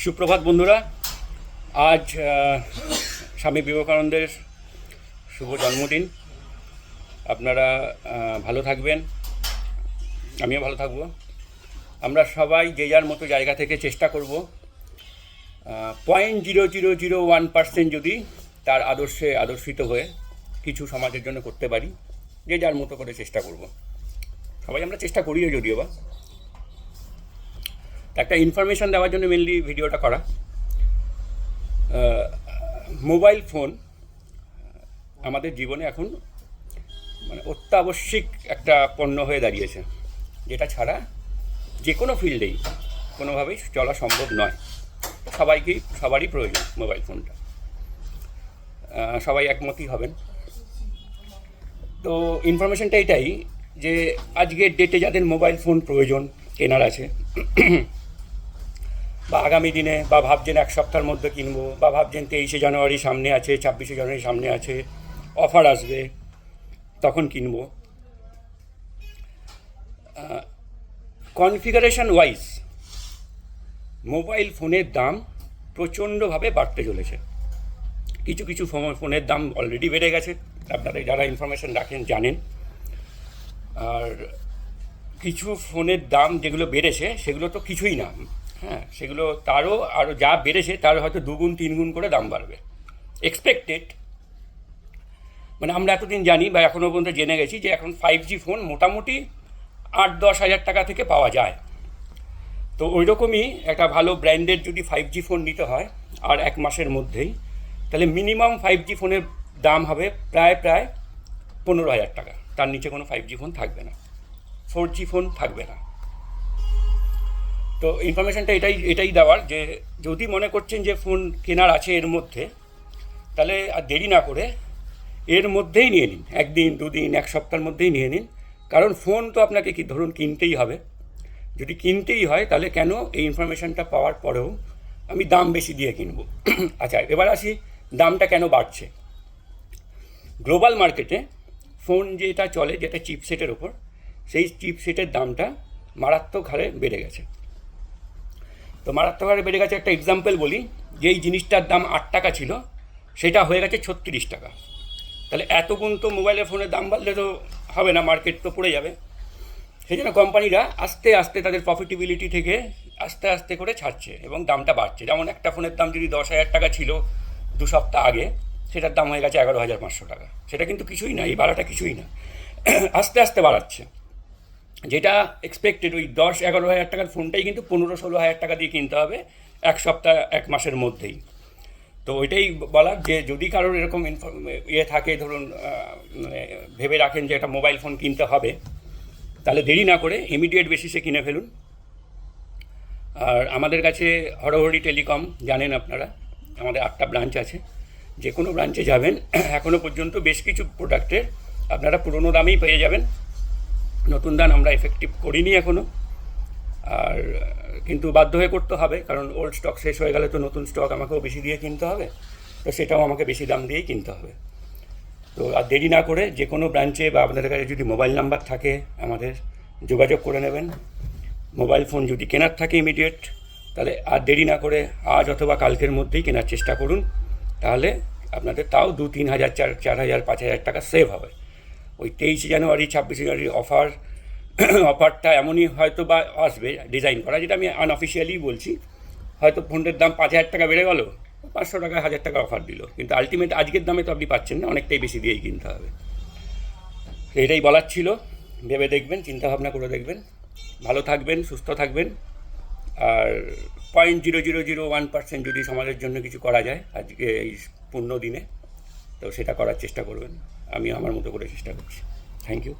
সুপ্রভাত বন্ধুরা। আজ স্বামী বিবেকানন্দের শুভ জন্মদিন। আপনারা ভালো থাকবেন, আমিও ভালো থাকব। আমরা সবাই যে যার মতো জায়গা থেকে চেষ্টা করব 0.0001% যদি তার আদর্শে আদর্শিত হয়ে কিছু সমাজের জন্য করতে পারি, যে যার মতো করে চেষ্টা করব। সবাই আমরা চেষ্টা করিও যদিও বা। একটা ইনফরমেশান দেওয়ার জন্য মেনলি ভিডিওটা করা। মোবাইল ফোন আমাদের জীবনে এখন অত্যাবশ্যিক একটা পণ্য হয়ে দাঁড়িয়েছে, যেটা ছাড়া যে কোনো ফিল্ডেই কোনোভাবেই চলা সম্ভব নয়। সবারই প্রয়োজন মোবাইল ফোনটা, সবাই একমতই হবেন। তো ইনফরমেশনটা এটাই যে আজকের ডেটে যাদের মোবাইল ফোন প্রয়োজন কেনার আছে, বা আগামী দিনে, বা ভাবছেন এক সপ্তাহের মধ্যে কিনবো, বা ভাবছেন 23শে জানুয়ারি সামনে আছে, 26শে জানুয়ারি সামনে আছে, অফার আসবে তখন কিনবো, কনফিগারেশন ওয়াইজ মোবাইল ফোনের দাম প্রচণ্ডভাবে বাড়তে চলেছে। কিছু কিছু ফোনের দাম অলরেডি বেড়ে গেছে, আপনারা যারা ইনফরমেশন রাখেন জানেন। আর কিছু ফোনের দাম যেগুলো বেড়েছে সেগুলো তো কিছুই না, হ্যাঁ, সেগুলো আরও যা বেড়েছে তার হয়তো 2-3 গুণ করে দাম বাড়বে এক্সপেক্টেড। মানে আমরা এতদিন জানি বা এখনও পর্যন্ত জেনে গেছি যে এখন 5G ফোন মোটামুটি 8-10 হাজার টাকা থেকে পাওয়া যায়। তো ওই রকমই একটা ভালো ব্র্যান্ডের যদি 5G ফোন নিতে হয় আর 1 মাসের মধ্যেই, তাহলে মিনিমাম 5G ফোনের দাম হবে প্রায় 15,000 টাকা। তার নিচে কোনো 5G ফোন থাকবে না, 4G ফোন থাকবে না। তো ইনফরমেশানটা এটাই দেওয়ার যে যদি মনে করছেন যে ফোন কেনার আছে এর মধ্যে, তাহলে আর দেরি না করে এর মধ্যেই নিয়ে নিন, 1 দিন 2 দিন 1 সপ্তাহের মধ্যেই নিয়ে নিন। কারণ ফোন তো আপনাকে ধরুন কিনতেই হবে। যদি কিনতেই হয় তাহলে কেন এই ইনফরমেশানটা পাওয়ার পরেও আমি দাম বেশি দিয়ে কিনবো? আচ্ছা, এবার আসি দামটা কেন বাড়ছে। গ্লোবাল মার্কেটে ফোন যেটা চলে, যেটা চিপসেটের ওপর, সেই চিপসেটের দামটা মারাত্মক হারে বেড়ে গেছে। তো মারাত্মক হারে বেড়ে গেছে, একটা এক্সাম্পল বলি, যেই জিনিসটার দাম 8 টাকা ছিল সেটা হয়ে গেছে 36 টাকা। তাহলে এত গুণ তো মোবাইলের ফোনের দাম বাড়লে তো হবে না, মার্কেট তো পড়ে যাবে। সেই জন্য কোম্পানিরা আস্তে আস্তে তাদের প্রফিটেবিলিটি থেকে আস্তে আস্তে করে ছাড়ছে এবং দামটা বাড়ছে। যেমন একটা ফোনের দাম যদি 10,000 টাকা ছিল 2 সপ্তাহ আগে, সেটার দাম হয়ে গেছে 11,500 টাকা। সেটা কিন্তু কিছুই না, এই বাড়াটা কিছুই না, আস্তে আস্তে বাড়াচ্ছে। যেটা এক্সপেক্টেড ওই 10-11 হাজার টাকার ফোনটাই কিন্তু 15-16 হাজার টাকা দিয়ে কিনতে হবে 1 সপ্তাহ 1 মাসের মধ্যেই। তো ওইটাই বলার যে যদি কারোর এরকম থাকে, ধরুন ভেবে রাখেন যে একটা মোবাইল ফোন কিনতে হবে, তাহলে দেরি না করে ইমিডিয়েট বেসিসে কিনে ফেলুন। আর আমাদের কাছে হরহরি টেলিকম, জানেন আপনারা, আমাদের 8টা ব্রাঞ্চ আছে। যে কোনো ব্রাঞ্চে যাবেন, এখনও পর্যন্ত বেশ কিছু প্রোডাক্টের আপনারা পুরনো দামেই পেয়ে যাবেন। নতুন দাম আমরা এফেক্টিভ করিনি এখনও, আর কিন্তু বাধ্য হয়ে করতে হবে, কারণ ওল্ড স্টক শেষ হয়ে গেলে তো নতুন স্টক আমাকেও বেশি দিয়ে কিনতে হবে, তো সেটাও আমাকে বেশি দাম দিয়েই কিনতে হবে। তো আর দেরি না করে যে কোনো ব্রাঞ্চে বা আপনাদের কাছে যদি মোবাইল নাম্বার থাকে আমাদের যোগাযোগ করে নেবেন। মোবাইল ফোন যদি কেনার থাকে ইমিডিয়েট, তাহলে আর দেরি না করে আজ অথবা কালকের মধ্যেই কেনার চেষ্টা করুন। তাহলে আপনাদের তাও 2-3 হাজার 4,000 5,000 টাকা সেভ হবে। ওই 23শে জানুয়ারি 26শে জানুয়ারি অফারটা এমনই হয়তো বা আসবে ডিজাইন করা, যেটা আমি আনঅফিসিয়ালি বলছি। হয়তো ফোনের দাম 5,000 টাকা বেড়ে গেল, 500 টাকা 1,000 টাকা অফার দিল, কিন্তু আলটিমেট আজকের দামে তো আপনি পাচ্ছেন না, অনেকটাই বেশি দিয়েই কিনতে হবে। এটাই বলার ছিল, ভেবে দেখবেন, চিন্তাভাবনা করে দেখবেন। ভালো থাকবেন, সুস্থ থাকবেন। আর 0.0001% যদি সমাজের জন্য কিছু করা যায় আজকে এই পূর্ণ দিনে, তো সেটা করার চেষ্টা করবেন। আমি আমার মতো করে চেষ্টা করছি। Thank you.